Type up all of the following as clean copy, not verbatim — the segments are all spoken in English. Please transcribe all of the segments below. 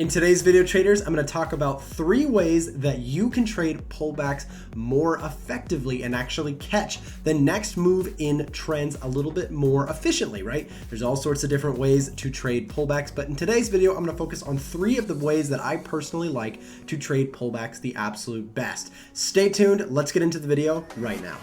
In today's video, traders, I'm going to talk about 3 ways that you can trade pullbacks more effectively and actually catch the next move in trends a little bit more efficiently, right? There's all sorts of different ways to trade pullbacks, but in today's video, I'm going to focus on 3 of the ways that I personally like to trade pullbacks the absolute best. Stay tuned. Let's get into the video right now.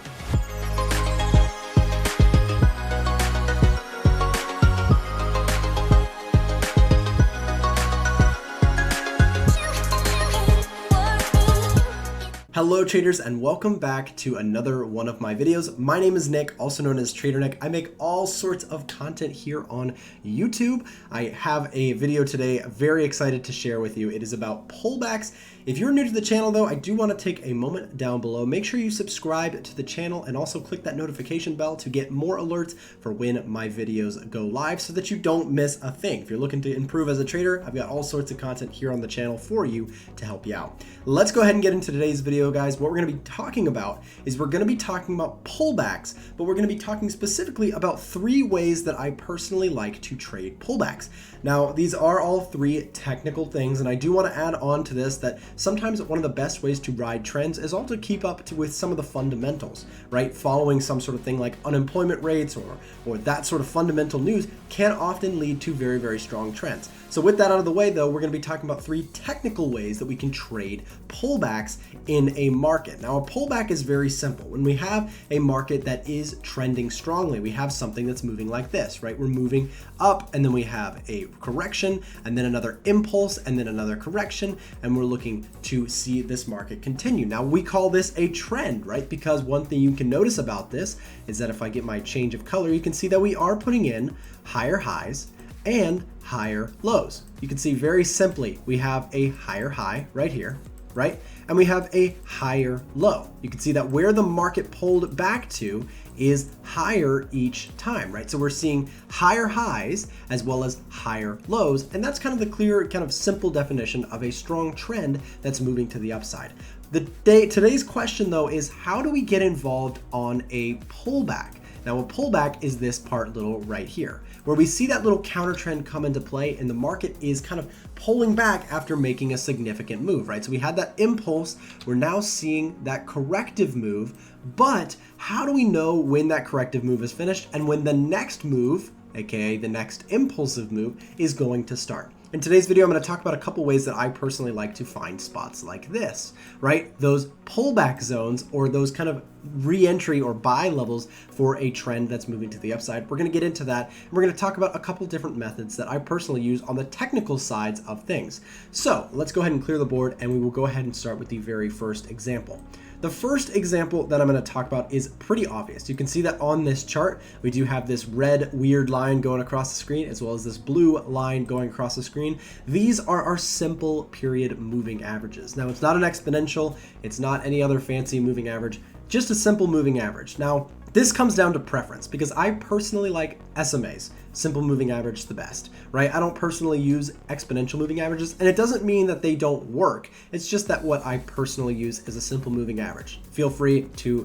Hello traders, and welcome back to another one of my videos. My name is Nick, also known as Trader Nick. I make all sorts of content here on YouTube. I have a video today, very excited to share with you. It is about pullbacks. If you're new to the channel though, I do want to take a moment down below. Make sure you subscribe to the channel and also click that notification bell to get more alerts for when my videos go live so that you don't miss a thing. If you're looking to improve as a trader, I've got all sorts of content here on the channel for you to help you out. Let's go ahead and get into today's video, guys. What we're going to be talking about is we're going to be talking about pullbacks, but we're going to be talking specifically about 3 ways that I personally like to trade pullbacks. Now, these are all 3 technical things, and I do want to add on to this that sometimes one of the best ways to ride trends is also to keep up with some of the fundamentals, right? Following some sort of thing like unemployment rates or that sort of fundamental news can often lead to very, very strong trends. So with that out of the way though, we're going to be talking about 3 technical ways that we can trade pullbacks in a market. Now, a pullback is very simple. When we have a market that is trending strongly, we have something that's moving like this, right? We're moving up, and then we have a correction, and then another impulse, and then another correction, and we're looking to see this market continue. Now, we call this a trend, right? Because one thing you can notice about this is that if I get my change of color, you can see that we are putting in higher highs and higher lows. You can see very simply, we have a higher high right here, right? And we have a higher low. You can see that where the market pulled back to is higher each time, right? So we're seeing higher highs as well as higher lows. And that's kind of the clear, kind of simple definition of a strong trend that's moving to the upside. Today's question though is, how do we get involved on a pullback? Now, a pullback is this part little right here, where we see that little counter trend come into play and the market is kind of pulling back after making a significant move, right? So we had that impulse, we're now seeing that corrective move, but how do we know when that corrective move is finished and when the next move, aka the next impulsive move, is going to start? In today's video, I'm going to talk about a couple ways that I personally like to find spots like this, right? Those pullback zones or those kind of re-entry or buy levels for a trend that's moving to the upside. We're going to get into that. And we're going to talk about a couple different methods that I personally use on the technical sides of things. So let's go ahead and clear the board, and we will go ahead and start with the very first example. The first example that I'm going to talk about is pretty obvious. You can see that on this chart, we do have this red weird line going across the screen as well as this blue line going across the screen. These are our simple period moving averages. Now, it's not an exponential, it's not any other fancy moving average, just a simple moving average. Now, this comes down to preference because I personally like SMAs, simple moving average, the best, right? I don't personally use exponential moving averages, and it doesn't mean that they don't work. It's just that what I personally use is a simple moving average. Feel free to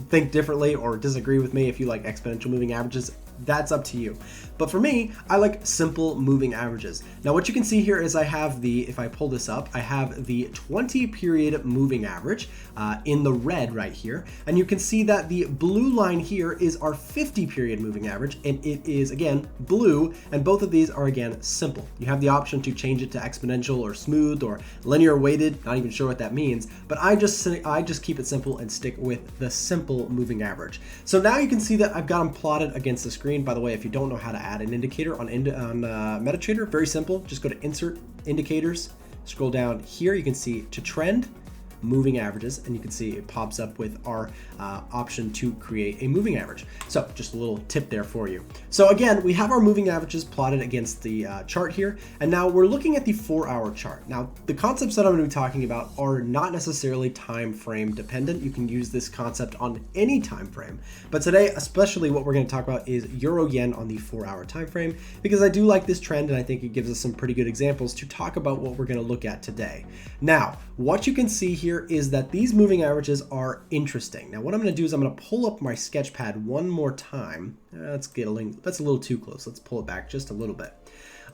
think differently or disagree with me if you like exponential moving averages. That's up to you. But for me, I like simple moving averages. Now, what you can see here is I have if I pull this up, I have the 20 period moving average in the red right here. And you can see that the blue line here is our 50 period moving average, and it is again blue, and both of these are again simple. You have the option to change it to exponential or smooth or linear weighted, not even sure what that means, but I just keep it simple and stick with the simple moving average. So now you can see that I've got them plotted against the screen. By the way, if you don't know how to add an indicator on MetaTrader, very simple. Just go to Insert Indicators, scroll down here. You can see to trend, moving averages, and you can see it pops up with our option to create a moving average. So just a little tip there for you. So again, we have our moving averages plotted against the chart here, and now we're looking at the 4-hour chart. Now, the concepts that I'm going to be talking about are not necessarily time frame dependent. You can use this concept on any time frame, but today, especially what we're going to talk about is Euro Yen on the 4-hour time frame, because I do like this trend, and I think it gives us some pretty good examples to talk about what we're going to look at today. Now, what you can see here is that these moving averages are interesting. Now, what I'm going to do is I'm going to pull up my sketch pad one more time. That's a little too close. Let's pull it back just a little bit.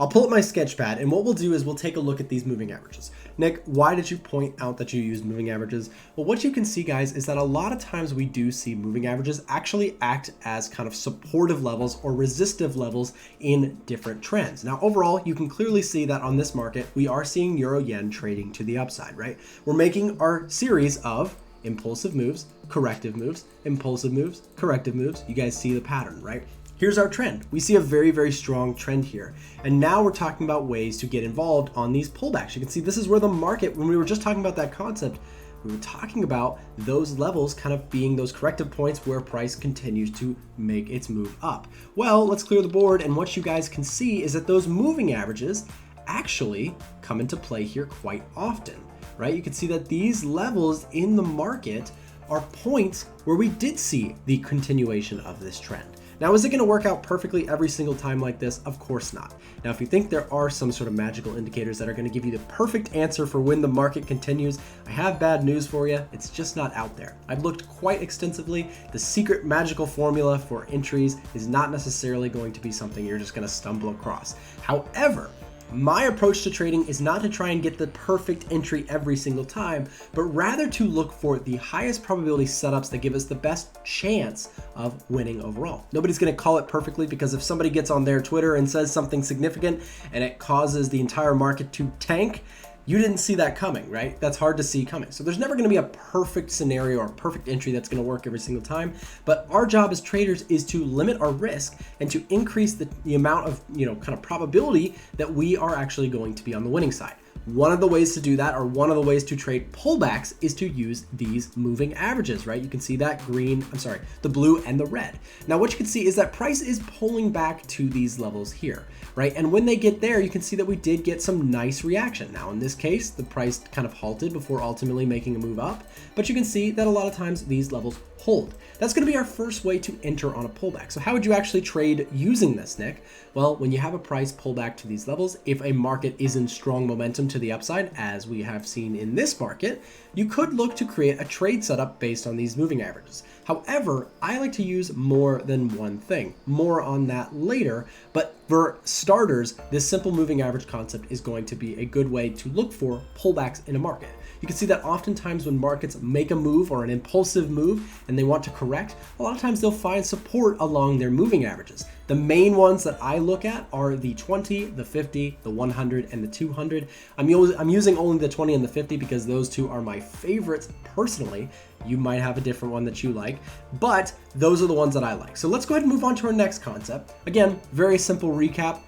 I'll pull up my sketch pad, and what we'll do is we'll take a look at these moving averages. Nick, why did you point out that you use moving averages? Well, what you can see, guys, is that a lot of times we do see moving averages actually act as kind of supportive levels or resistive levels in different trends. Now, overall, you can clearly see that on this market, we are seeing euro yen trading to the upside, right? We're making our series of impulsive moves, corrective moves, impulsive moves, corrective moves. You guys see the pattern, right? Here's our trend. We see a very, very strong trend here. And now we're talking about ways to get involved on these pullbacks. You can see this is where the market, when we were just talking about that concept, we were talking about those levels kind of being those corrective points where price continues to make its move up. Well, let's clear the board. And what you guys can see is that those moving averages actually come into play here quite often, right? You can see that these levels in the market are points where we did see the continuation of this trend. Now, is it going to work out perfectly every single time like this? Of course not. Now, if you think there are some sort of magical indicators that are going to give you the perfect answer for when the market continues, I have bad news for you. It's just not out there. I've looked quite extensively. The secret magical formula for entries is not necessarily going to be something you're just going to stumble across. However, my approach to trading is not to try and get the perfect entry every single time, but rather to look for the highest probability setups that give us the best chance of winning overall. Nobody's going to call it perfectly, because if somebody gets on their Twitter and says something significant and it causes the entire market to tank, you didn't see that coming, right? That's hard to see coming. So there's never going to be a perfect scenario or a perfect entry that's going to work every single time. But our job as traders is to limit our risk and to increase the amount of, kind of probability that we are actually going to be on the winning side. One of the ways to do that, or one of the ways to trade pullbacks, is to use these moving averages, right? You can see that the blue and the red. Now, what you can see is that price is pulling back to these levels here, right? And when they get there, you can see that we did get some nice reaction. Now, in this case, the price kind of halted before ultimately making a move up, but you can see that a lot of times these levels hold. That's going to be our first way to enter on a pullback. So how would you actually trade using this, Nick? Well, when you have a price pull back to these levels, if a market is in strong momentum to the upside, as we have seen in this market, you could look to create a trade setup based on these moving averages. However, I like to use more than one thing. More on that later, but for starters, this simple moving average concept is going to be a good way to look for pullbacks in a market. You can see that oftentimes when markets make a move or an impulsive move and they want to correct, a lot of times they'll find support along their moving averages. The main ones that I look at are the 20, the 50, the 100, and the 200. I'm using only the 20 and the 50 because those two are my favorites personally. You might have a different one that you like, but those are the ones that I like. So let's go ahead and move on to our next concept. Again, very simple recap.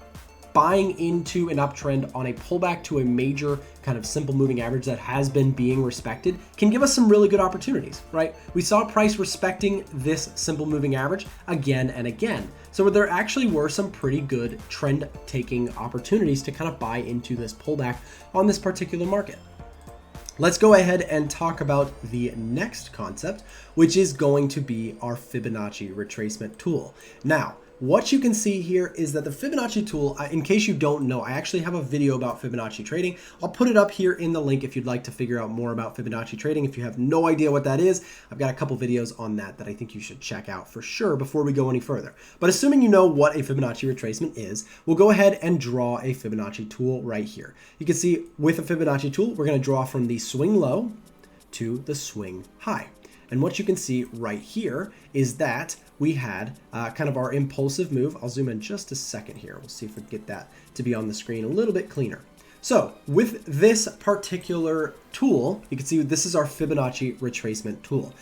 Buying into an uptrend on a pullback to a major kind of simple moving average that has been being respected can give us some really good opportunities, right? We saw price respecting this simple moving average again and again. So there actually were some pretty good trend taking opportunities to kind of buy into this pullback on this particular market. Let's go ahead and talk about the next concept, which is going to be our Fibonacci retracement tool. Now, what you can see here is that the Fibonacci tool, in case you don't know, I actually have a video about Fibonacci trading. I'll put it up here in the link if you'd like to figure out more about Fibonacci trading. If you have no idea what that is, I've got a couple videos on that I think you should check out for sure before we go any further. But assuming you know what a Fibonacci retracement is, we'll go ahead and draw a Fibonacci tool right here. You can see with a Fibonacci tool, we're going to draw from the swing low to the swing high. And what you can see right here is that we had kind of our impulsive move. I'll zoom in just a second here. We'll see if we can get that to be on the screen a little bit cleaner. So with this particular tool, you can see this is our Fibonacci retracement tool.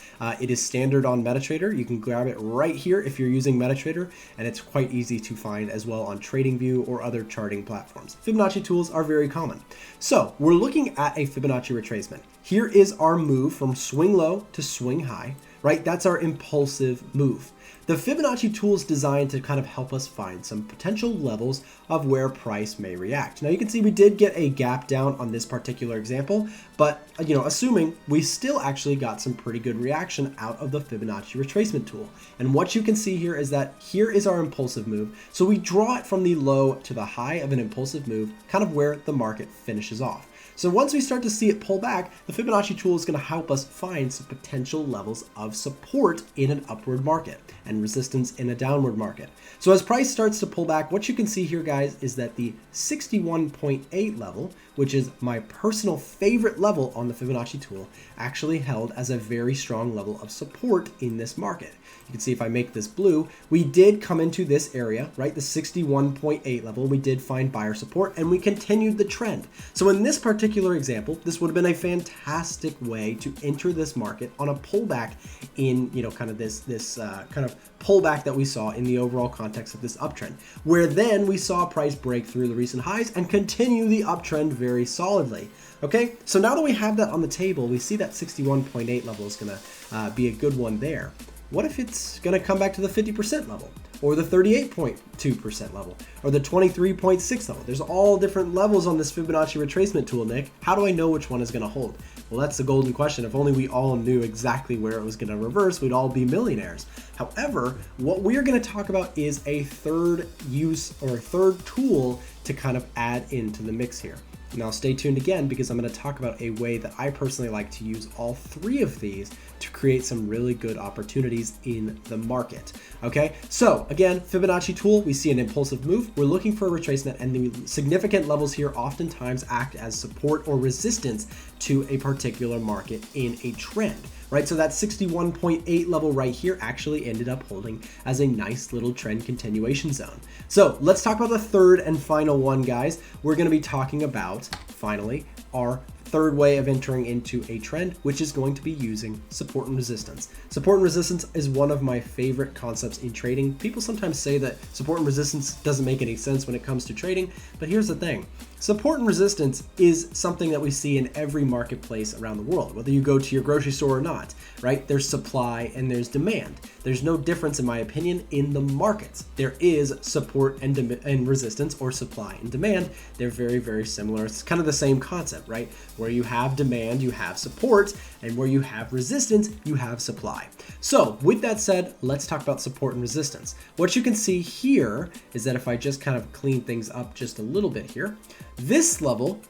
It is standard on MetaTrader. You can grab it right here if you're using MetaTrader, and it's quite easy to find as well on TradingView or other charting platforms. Fibonacci tools are very common. So we're looking at a Fibonacci retracement. Here is our move from swing low to swing high, right? That's our impulsive move. The Fibonacci tool is designed to kind of help us find some potential levels of where price may react. Now you can see we did get a gap down on this particular example, but assuming we still actually got some pretty good reaction out of the Fibonacci retracement tool. And what you can see here is that here is our impulsive move. So we draw it from the low to the high of an impulsive move, kind of where the market finishes off. So once we start to see it pull back, the Fibonacci tool is going to help us find some potential levels of support in an upward market. and resistance in a downward market. So as price starts to pull back, what you can see here, guys, is that the 61.8 level, which is my personal favorite level on the Fibonacci tool, actually held as a very strong level of support in this market. You can see if I make this blue, we did come into this area, right? The 61.8 level. We did find buyer support and we continued the trend. So in this particular example, this would have been a fantastic way to enter this market on a pullback in, kind of this kind of pullback that we saw in the overall context of this uptrend, where then we saw price break through the recent highs and continue the uptrend very solidly. Okay, so now that we have that on the table, we see that 61.8 level is going to be a good one there. What if it's going to come back to the 50% level, or the 38.2% level, or the 23.6 level? There's all different levels on this Fibonacci retracement tool, Nick. How do I know which one is going to hold? Well, that's the golden question. If only we all knew exactly where it was going to reverse, we'd all be millionaires. However, what we're going to talk about is a third use or a third tool to kind of add into the mix here. Now stay tuned again, because I'm going to talk about a way that I personally like to use all three of these to create some really good opportunities in the market. Okay, so again, Fibonacci tool, we see an impulsive move. We're looking for a retracement, and the significant levels here oftentimes act as support or resistance to a particular market in a trend. Right, so that 61.8 level right here actually ended up holding as a nice little trend continuation zone. So let's talk about the third and final one, guys. We're going to be talking about, finally, our third way of entering into a trend, which is going to be using support and resistance. Support and resistance is one of my favorite concepts in trading. People sometimes say that support and resistance doesn't make any sense when it comes to trading, but here's the thing. Support and resistance is something that we see in every marketplace around the world, whether you go to your grocery store or not, right? There's supply and there's demand. There's no difference, in my opinion, in the markets. There is support and resistance, or supply and demand. They're very, very similar. It's kind of the same concept, right? Where you have demand, you have support, and where you have resistance, you have supply. So with that said, let's talk about support and resistance. What you can see here is that if I just kind of clean things up just a little bit here, this level,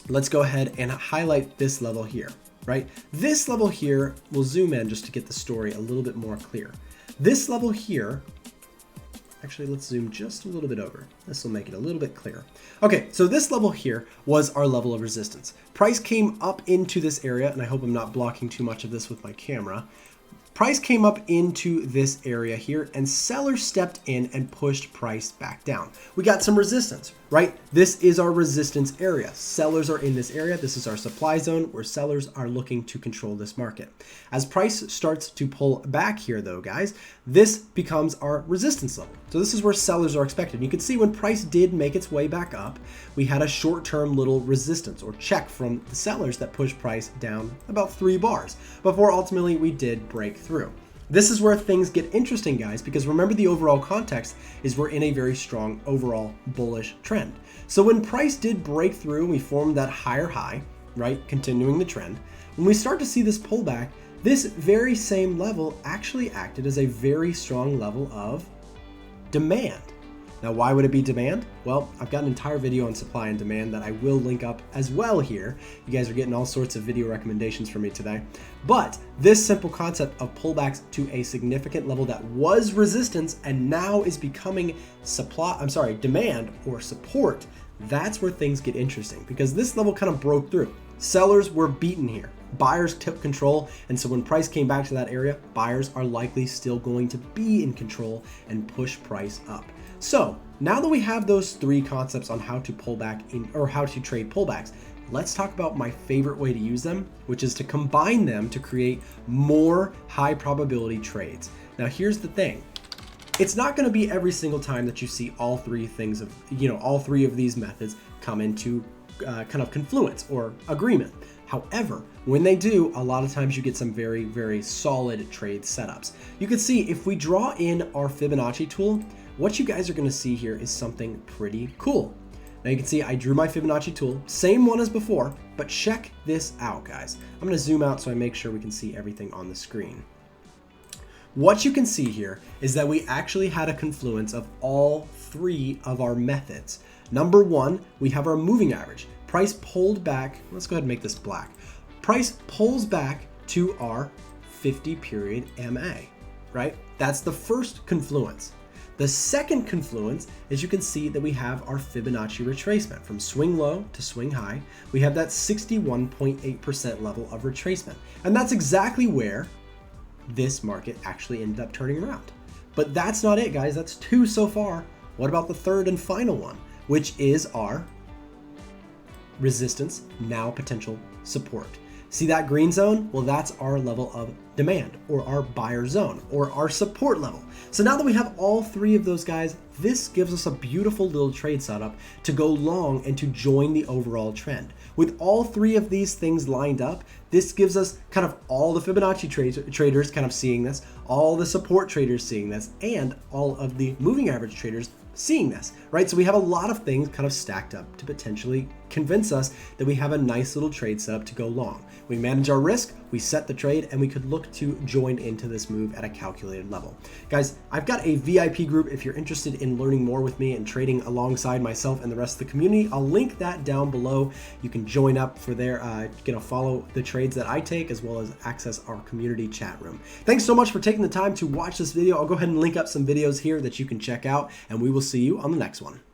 let's go ahead and highlight this level here, right? This level here, we'll zoom in just to get the story a little bit more clear. This level here, actually, let's zoom just a little bit over. This will make it a little bit clearer. Okay, so this level here was our level of resistance. Price came up into this area, and I hope I'm not blocking too much of this with my camera. Price came up into this area here, and sellers stepped in and pushed price back down. We got some resistance, right? This is our resistance area. Sellers are in this area. This is our supply zone where sellers are looking to control this market. As price starts to pull back here, though, guys, this becomes our resistance level. So this is where sellers are expected. You can see when price did make its way back up, we had a short-term little resistance or check from the sellers that pushed price down about 3 bars before ultimately we did break through. This is where things get interesting, guys, because remember, the overall context is we're in a very strong overall bullish trend. So when price did break through and we formed that higher high, right, continuing the trend, when we start to see this pullback, this very same level actually acted as a very strong level of demand. Now, why would it be demand? Well, I've got an entire video on supply and demand that I will link up as well here. You guys are getting all sorts of video recommendations from me today. But this simple concept of pullbacks to a significant level that was resistance and now is becoming demand or support, that's where things get interesting, because this level kind of broke through. Sellers were beaten here. Buyers took control, and so when price came back to that area, buyers are likely still going to be in control and push price up. So now that we have those three concepts on how to pull back in, or how to trade pullbacks, let's talk about my favorite way to use them, which is to combine them to create more high probability trades. Now here's the thing. It's not going to be every single time that you see all three things of, all three of these methods come into kind of confluence or agreement. However, when they do, a lot of times you get some very, very solid trade setups. You can see if we draw in our Fibonacci tool, what you guys are going to see here is something pretty cool. Now you can see I drew my Fibonacci tool, same one as before, but check this out, guys. I'm going to zoom out so I make sure we can see everything on the screen. What you can see here is that we actually had a confluence of all three of our methods. Number one, we have our moving average. Price pulled back. Let's go ahead and make this black. Price pulls back to our 50 period MA, right? That's the first confluence. The second confluence is you can see that we have our Fibonacci retracement from swing low to swing high. We have that 61.8% level of retracement. And that's exactly where this market actually ended up turning around. But that's not it, guys. That's 2 so far. What about the third and final one, which is our resistance, now potential support? See that green zone? Well, that's our level of demand, or our buyer zone, or our support level. So now that we have all 3 of those guys, this gives us a beautiful little trade setup to go long and to join the overall trend. With all 3 of these things lined up, this gives us kind of all the Fibonacci traders kind of seeing this, all the support traders seeing this, and all of the moving average traders seeing this, right? So we have a lot of things kind of stacked up to potentially convince us that we have a nice little trade setup to go long. We manage our risk, we set the trade, and we could look to join into this move at a calculated level. Guys, I've got a VIP group if you're interested in learning more with me and trading alongside myself and the rest of the community. I'll link that down below. You can join up for there, follow the trades that I take, as well as access our community chat room. Thanks so much for taking the time to watch this video. I'll go ahead and link up some videos here that you can check out, and we will see you on the next one.